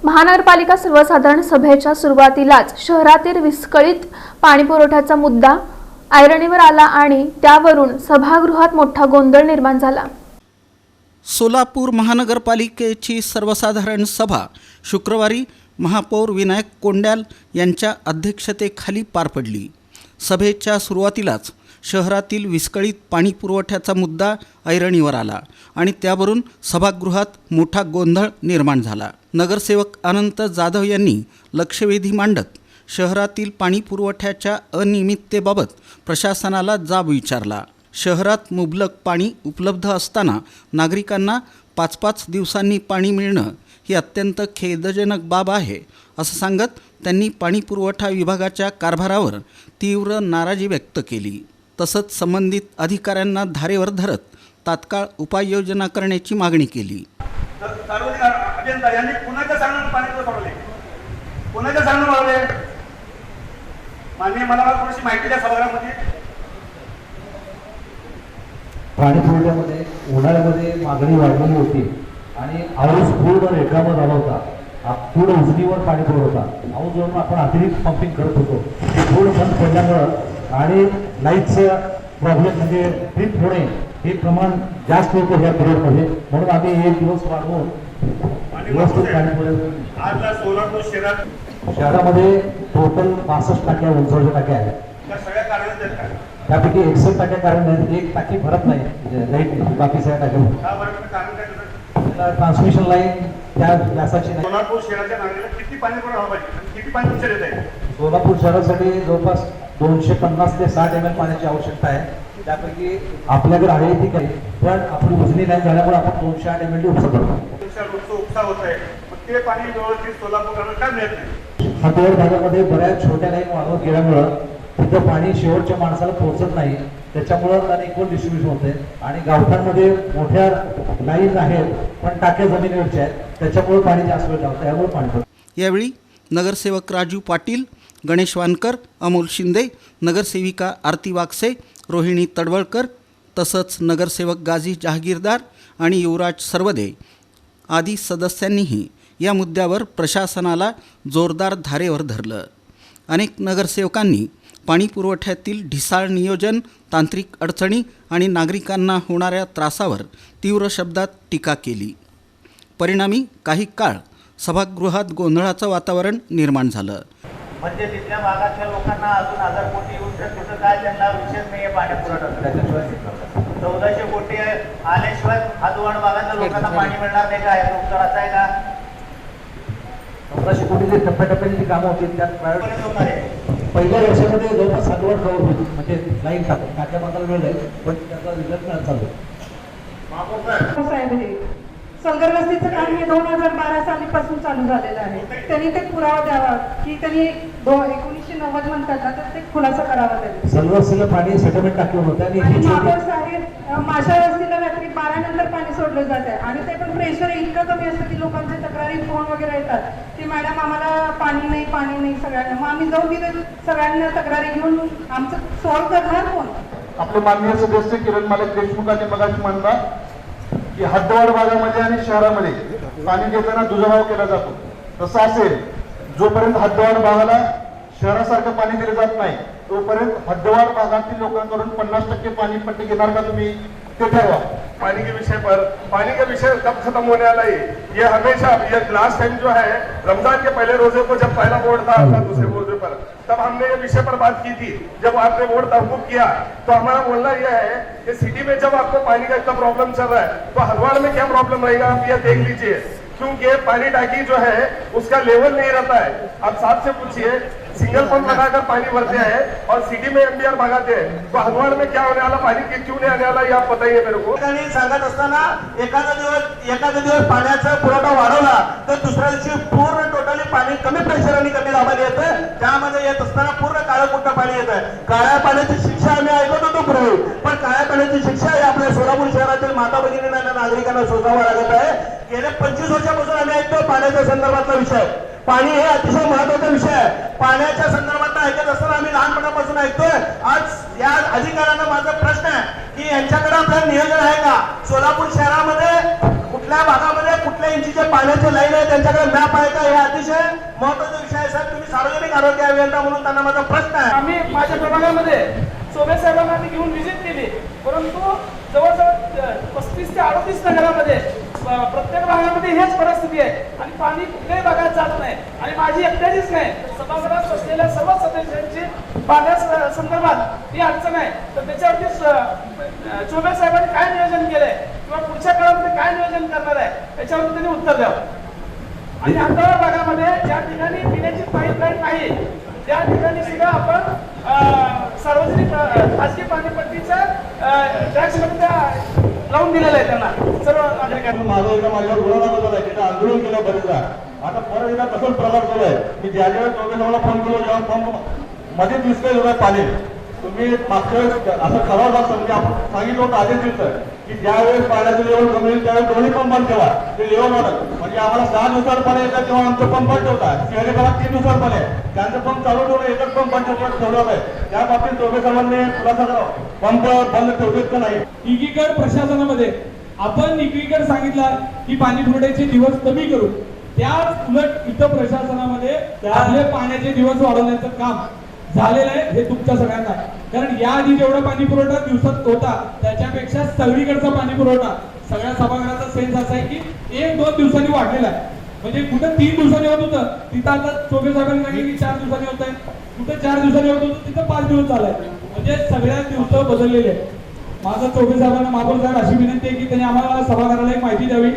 महानगरपालिका सर्वसाधारण सभेच्या सुरुवातीलाच शहरातील विस्कळीत पाणीपुरवठ्याचा मुद्दा ऐरणीवर आला आणि त्यावरून सभागृहात मोठा गोंधळ निर्माण झाला। सोलापूर महानगरपालिकेची सर्वसाधारण सभा शुक्रवारी महापौर विनायक कोंड्याल यांच्या अध्यक्षतेखाली पार पडली। सभेच्या सुरुवातीलाच शहरातील विस्कळीत पाणी पुरवठ्याचा मुद्दा ऐरणीवर आला आणि त्यावरून सभागृहात मोठा गोंधळ निर्माण झाला। नगरसेवक अनंत जाधव यांनी लक्षवेधी मांडत शहरातील पाणी पुरवठ्याच्या अनियमिततेबाबत प्रशासनाला जाब विचारला। शहरात मुबलक पाणी उपलब्ध असताना नागरिकांना 5-5 दिवसांनी पाणी मिळणं ही अत्यंत खेदजनक बाब आहे असं सांगत त्यांनी पाणी पुरवठा विभागाच्या कारभारावर तीव्र नाराजी व्यक्त केली। तसंच संबंधित अधिकाऱ्यांना धारेवर धरत तात्काळ उपाययोजना करण्याची मागणी केली। सार्वजनिक अभियंता यांनी कुणाच्या सांगण्याने पाणी सोडले, कुणाच्या सांगण्याने माननीय मला थोडीशी माहिती द्या सभागृहामध्ये। पाणी पुरवठ्यामध्ये उन्हाळ्यामध्ये मागणी वाढलेली होती आणि हाऊस पूर्ण रेखावर झाला होता। पूर्ण उजनीवर पाणी पुरवठा हाऊसवरून आपण अतिरिक्त पंपिंग करत होतो, ते पूर्ण बंद पडल्यामुळं आणि लाईटचं प्रॉब्लेम म्हणजे ट्रिप होणे हे प्रमाण जास्त होतं या पिरियडमध्ये, म्हणून आम्ही 1 दिवस वाढवून व्यवस्थित पाणी पुरवठा। आज सोलापूर शहरामध्ये टोटल 65 टाक्या उंचवच्या टाक्या आहेत। त्या सगळ्या कार्यालयात काय त्यापैकी 61 टाक्या कारण नाही, एक टाकी भरत नाही लाईट, बाकी सगळ्या टाक्या कारण काय ट्रान्समिशन लाईन त्या व्यासाची नाही। सोलापूर शहराच्या नागरिकांना किती पाणी पुरवठा हवा पाहिजे, किती पाणी तुमच्या देत आहे? सोलापूर शहरासाठी जवळपास 250 ते 60 ml पाण्याची आवश्यकता आहे। त्यापैकी आपल्याकडे आहे ती काही, पण आपली उजनी लाईन झाल्यामुळे आपण 208 ml उपसा करतो। उपसा होत आहे, मग ते पाणी व्यवस्थित सोलापूरला काय मिळत नाही। हातवर भागामध्ये बऱ्याच छोट्या लाईन वाढवत गेल्यामुळं तिथं पाणी शेवटच्या माणसाला पोहोचत नाही, त्याच्यामुळं त्याने इक्वल डिस्ट्रीब्युशन होते आणि गावठांमध्ये मोठ्या लाईन आहेत पण टाक्या जमिनीवरच्या आहेत, त्याच्यामुळे पाणी जास्त वेळ लागतं, त्यामुळे पाणी पडतं। यावेळी नगरसेवक राजू पाटील, गणेश वानकर, अमोल शिंदे, नगरसेविका आरती वागसे, रोहिणी तडवळकर तसंच नगरसेवक गाजी जहागीरदार आणि युवराज सर्वदे आदी सदस्यांनीही या मुद्द्यावर प्रशासनाला जोरदार धारेवर धरलं। अनेक नगरसेवकांनी पाणी पुरवठ्यातील ढिसाळ नियोजन, तांत्रिक अडचणी आणि नागरिकांना होणाऱ्या त्रासावर तीव्र शब्दात टीका केली। परिणामी काही काळ सभागृहात गोंधळाचं वातावरण निर्माण झालं। म्हणजे तिथल्या भागातल्या लोकांना अजून 1000 कोटी येऊन कुठं काय त्यांना विषय नाही आहे पाण्यापुरवठा। 1400 कोटी आल्याशिवाय हातवाड भागातल्या लोकांना पाणी मिळणार नाही का? याचा उत्तर असा आहे का? 1400 कोटीचे टप्प्याटप्प्याने कामं होतील, त्यात पहिल्या वर्षामध्ये जवळपास हातवाड कवर होती, म्हणजे लाईन टाक्या बांधायला वेळ जाईल, पण त्याचा रिझल्ट नाही चालू। संगरवस्तीचं काम हे 2012 सालीपासून चालू झालेलं आहे। त्यांनी ते पुरावा द्यावा की त्यांनी 1990 म्हणतात ना, तर ते खुलासा करावा त्यांनी। संगरवस्तीला पाणी सेटलमेंट टाकलं होतं आणि महापौर साहेब माशा वस्तीला रात्री 12 नंतर पाणी सोडलं जात आहे आणि ते पण प्रेशर इतकं कमी असतं की लोकांच्या तक्रारी फोन वगैरे येतात की मॅडम आम्हाला पाणी नाही सगळ्यांना। मग आम्ही जाऊन तिथे सगळ्यांना तक्रारी घेऊन आमचं सॉल्व्ह करणार कोण? आपले माननीय सदस्य किरण मालक देशमुखांनी मगाशी म्हणला की हद्दवाढ भागामध्ये आणि शहरामध्ये पाणी घेताना दुजाभाव केला जातो। तसं असेल, जोपर्यंत हद्दवाढ भागाला शहरासारखं पाणी दिलं जात नाही तोपर्यंत हद्दवाढ भागातील लोकांकडून 50% पानी पट्टी घेणार का तुम्ही, ते ठरवा। पानी के विषय कब खत्म होने वाला है? ये हमेशा, ये लास्ट टाइम जो है रमजान के पहले रोजे को जब पहला वोट था आपका दूसरे रोजे पर, तब हमने ये विषय पर बात की थी। जब आपने वोट तहफुक किया तो हमारा बोलना यह है कि सिटी में जब आपको पानी का इतना प्रॉब्लम चल रहा है तो हरवाड़ में क्या प्रॉब्लम रहेगा आप ये देख लीजिए, क्योंकि पानी टाकी जो है उसका लेवल नहीं रहता है। आप साहब से पूछिए, सिंगल पंप लगाकर पानी भरते हैं और सिटी में MBR भगाते हैं, तो हरवाड़ में क्या होने वाला, पानी क्यों नहीं आने वाला, ये आप बताइए मेरे को। सांगत असताना एखादा दिवस पाण्याचा पुरवठा वाढवला तर दुसऱ्या दिवशी पूर्ण टोटली पाणी कमी प्रेशर आणि कमी दाबाने येतं, त्यामध्ये येत असताना पूर्ण काळं कुठं पाणी येतं। काळ्या पाण्याची शिक्षा आम्ही ऐकत होतो पूर्वी, पण काळ्या पाण्याची शिक्षा ही आपल्या सोलापूर शहरातील माता भगिनींना नागरिकांना सोसावं लागत आहे। गेल्या 25 वर्षापासून आम्ही ऐकतो पाण्याच्या संदर्भातला विषय। पाणी हे अतिशय महत्त्वाचा विषय आहे। पाण्याच्या संदर्भात ऐकत असताना आम्ही लहानपणापासून ऐकतोय। आज या अधिकाऱ्यांना माझा प्रश्न आहे की यांच्याकडे आपलं नियोजन आहे का? सोलापूर शहरामध्ये कुठल्या भागामध्ये कुठल्या इंचीचे पाण्याचे लाईन आहे त्यांच्याकडे मॅप आहे का, हे अतिशय महत्वाचा विषय आहे. साहेब, तुम्ही सार्वजनिक आरोग्य अभियंता म्हणून त्यांना माझा प्रश्न आहे. आम्ही माझ्या प्रभागामध्ये चोबे साहेबांना आम्ही घेऊन व्हिजिट केली, परंतु जवळजवळ 35 ते 38 नगरामध्ये प्रत्येक भागामध्ये हेच परिस्थिती आहे आणि पाणी कुठल्याही भागात जात नाही. आणि माझी एकट्याचीच नाही, सभागृहात असलेल्या सर्व सदस्यांची पाण्या संदर्भात ही अडचण आहे. तर त्याच्यावरती चोबे साहेबांनी काय नियोजन केलंय किंवा पुढच्या काळामध्ये काय नियोजन करणार आहे याच्यावरती त्यांनी उत्तर द्यावं. आणि अंतराळ भागामध्ये ज्या ठिकाणी पिण्याची पाईपलाईन नाही त्या ठिकाणी सुद्धा आपण सार्वजनिक खाजगी पाणीपट्टीच्या टॅक्समध्ये लावून दिलेलं आहे त्यांना सर्व नागरिकांना. माझा एकदा माझ्यावर गुन्हा दाखल झाला, तिथं आंदोलन केलं बरेचदा. आता परत एकदा तसंच प्रकार चालू आहे की ज्या ज्यावेळेस चौघे फोन केलो जेव्हा फोन मध्ये दिसतंय एवढं पाणी, तुम्ही मागच्या वेळेस असं ठराव झालं म्हणजे आपण सांगितलं होतं आधीच दिवस की ज्यावेळेस पाण्याचं लेवल कमी होईल त्यावेळेस दोन्ही पंप बंद ठेवा. ते लेवल वाढत म्हणजे आम्हाला 6 दिवसावर पाणी येतात तेव्हा आमचं पंप बंद ठेवतात. शहरी भागात 3 दिवसावर पाणी आहे, त्यांचं पंप चालू ठेवलं, एकच पंप बंद ठेवलं आहे. त्या बाबतीत चौघे सर्वांनी खुलासा करावा, पंप बंद ठेवतात का नाही. एकीकडे प्रशासनामध्ये आपण एकीकडे सांगितलं की पाणी पुरवठ्याचे दिवस कमी करू, त्याच उलट इथं प्रशासनामध्ये आपले पाण्याचे दिवस वाढवण्याचं काम झालेलं आहे. हे तुमच्या सगळ्यांना, कारण याआधी जेवढा पाणी पुरवठा दिवसात होता त्याच्यापेक्षा सगळीकडचा पाणी पुरवठा सगळ्या सभागृहाचा सेन्स असा आहे की 1-2 दिवसांनी वाढलेला आहे. म्हणजे कुठं 3 दिवसांनी होत होतं तिथं आता चोबे साहेबांनी सांगितलं की 4 दिवसांनी होत आहे, कुठं 4 दिवसांनी होत होतं तिथं 5 दिवस झालाय. म्हणजे सगळ्या दिवस बदललेले आहेत. माझं चोबे साहेबांना महापौर साहेब अशी विनंती आहे की त्यांनी आम्हाला सभागृहाला एक माहिती द्यावी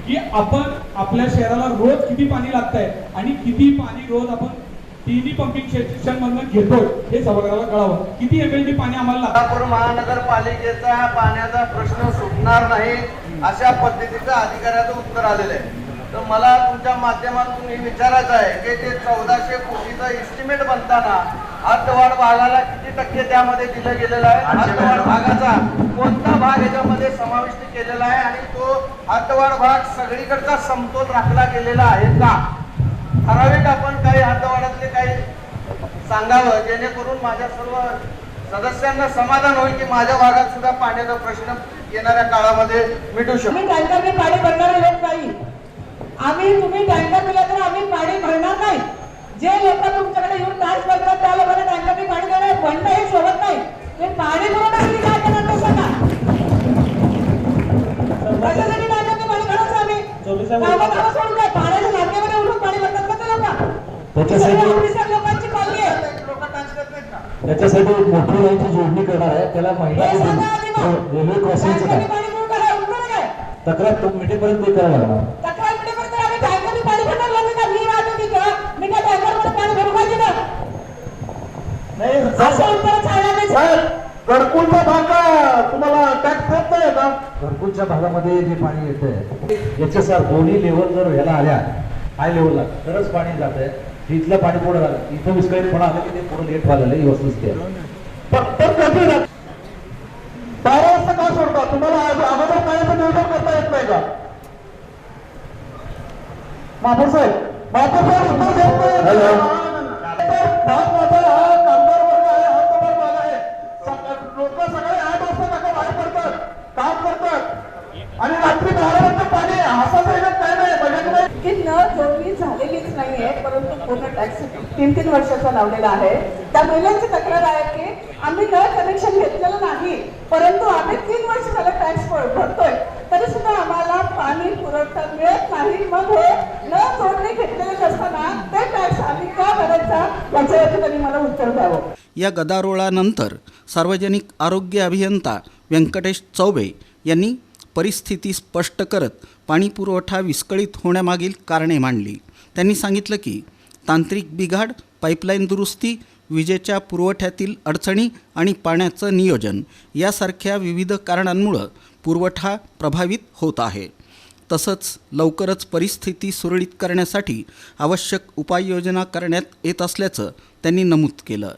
की आपण आपल्या शहराला रोज किती पाणी लागतंय आणि किती पाणी रोज आपण तिन्ही पंपिंग स्टेशन मधून घेतोय हे सभागृहाला कळावं. किती एमएलडी पाणी आम्हाला लागतं. सोलापूर महानगरपालिकेचा पाण्याचा प्रश्न सुटणार नाही अशा पद्धतीचं अधिकाऱ्याचं उत्तर आलेलं आहे. तर मला तुमच्या माध्यमातून हे विचारायचं आहे की ते 1400 कोटीचा एस्टिमेट बनताना हद्दवाढ भागाला किती टक्के त्यामध्ये दिलं गेलेलं आहे, हद्दवाढ भागाचा कोणता भाग याच्यामध्ये समाविष्ट केलेला आहे आणि तो हद्दवाढ भाग सगळीकडचा समतोल राखला गेलेला आहे का. ठराविक आपण काही हद्दवाढातले काही सांगावं जेणेकरून माझ्या सर्व सदस्यांना समाधान होईल की माझ्या भागात सुद्धा पाण्याचा प्रश्न येणाऱ्या काळामध्ये मिटू शकतो. आम्ही टँकरने पाणी भरणारे लोक नाही. तुम्ही टँकर दिला तर आम्ही पाणी भरणार नाही. जे लोक तुमच्याकडे येऊन टॅक्स भरतात त्या लोकांना टँकरने पाणी देणार बंद हे सोबत नाही. ते पाणी पुरवठा काय करणार तो सांगा. कशासाठी टँकरने पाणी भरायचं आम्ही कामं सोडून काय पाण्याच्या नाक्यामध्ये उठून पाणी भरतात का ते लोक. त्याच्यासाठी लोकांची पाणी आहे. त्याच्यासाठी मोठी लाईनची जोडणी करणार आहे, त्याला महिला रेल्वे क्रॉसिंगचं काय तक्रार तो मिटेपर्यंत ते करावं लागणार. तक्रार मिटेपर्यंत आम्ही टँकरने पाणी भरणार लागलं का. मी राहतो तिथं, मी त्या टँकरमध्ये पाणी भरू पाहिजे ना. असं उत्तर चालणार नाही. गडकुलचा भाग का तुम्हाला टॅक्स देत नाही का. घरकुलच्या भागामध्ये जे पाणी येतंय याच्या दोन्ही लेवल जर ह्याला आल्या हाय लेवलला तरच पाणी जात आहे. इथलं पाणी पुढे झालं, इथं विस्कळीतपणा आलं की ते पुढे लेट व्हायला ही वस्तुस्थिती आहे. 12 वाजता का सोडता तुम्हाला अगोदर पाण्याचं नियोजन करता येत नाही का. महापौर साहेब उत्तर देत नाही. भाग माझा हा कामगार वर्ग आहे, हा कामगार भाग आहे. लोक सकाळी 8 वाजता नका बाहेर पडतात, काम करतात आणि रात्री 12 वाजता पाणी हाताचं येण्यात काय नाही बघा की न जोडणी झालेलीच नाहीये, परंतु पूर्ण टॅक्स 3-3 वर्षाचा लावलेला आहे. त्या महिलांची तक्रार आहे की आम्ही न कनेक्शन घेतलेलं नाही, परंतु आम्ही 3 वर्ष झालं टॅक्स भरतोय तरी सुद्धा आम्हाला पाणी पुरवठा मिळत नाही. मग हे न जोडणी घेतलेले असताना ते टॅक्स आम्ही का भरायचा याच्यावरती त्यांनी मला उत्तर द्यावं. या गदारोळानंतर सार्वजनिक आरोग्य अभियंता व्यंकटेश चौबे यांनी परिस्थिती स्पष्ट करत पाणी पुरवठा विस्कळीत होण्यामागील कारणे मांडली. त्यांनी सांगितलं की तांत्रिक बिघाड, पाईपलाईन दुरुस्ती, विजेच्या पुरवठ्यातील अडचणी आणि पाण्याचं नियोजन यासारख्या विविध कारणांमुळं पुरवठा प्रभावित होत आहे. तसंच लवकरच परिस्थिती सुरळीत करण्यासाठी आवश्यक उपाययोजना करण्यात येत असल्याचं त्यांनी नमूद केलं.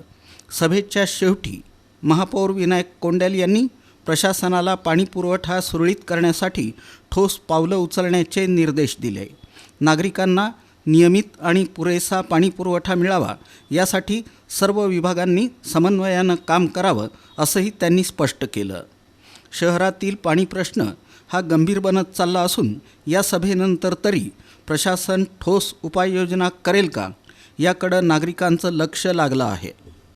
सभेच्या शेवटी महापौर विनायक कोंड्याल यांनी प्रशासनाला पाणीपुरवठा सुरळीत करण्यासाठी ठोस पावलं उचलण्याचे निर्देश दिले. नागरिकांना नियमित आणि पुरेसा पाणीपुरवठा मिळावा यासाठी सर्व विभागांनी समन्वयानं काम करावं असंही त्यांनी स्पष्ट केलं. शहरातील पाणी प्रश्न हा गंभीर बनत चालला असून या सभेनंतर तरी प्रशासन ठोस उपाययोजना करेल का याकडं नागरिकांचं लक्ष लागलं आहे.